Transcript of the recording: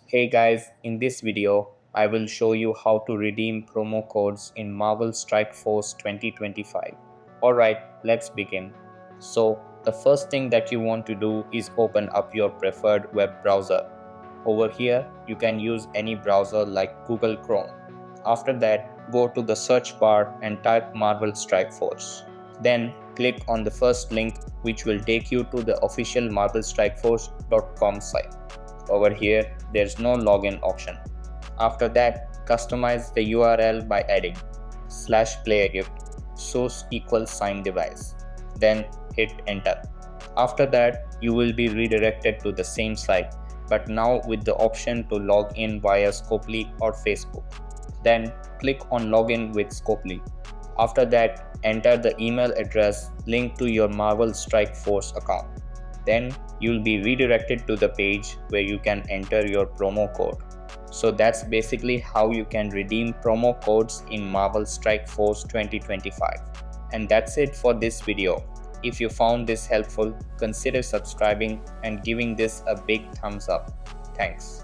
Hey guys, in this video, I will show you how to redeem promo codes in Marvel Strike Force 2025. Alright, let's begin. So, the first thing that you want to do is open up your preferred web browser. Over here, you can use any browser like Google Chrome. After that, go to the search bar and type Marvel Strike Force. Then click on the first link, which will take you to the official marvelstrikeforce.com site. Over here, there's no login option. After that, customize the URL by adding /playergift source equals sign device. Then hit enter. After that, you will be redirected to the same site, but now with the option to log in via Scopely or Facebook. Then click on login with Scopely. After that, enter the email address linked to your Marvel Strike Force account. Then you'll be redirected to the page where you can enter your promo code. So that's basically how you can redeem promo codes in Marvel Strike Force 2025. And that's it for this video. If you found this helpful, consider subscribing and giving this a big thumbs up. Thanks.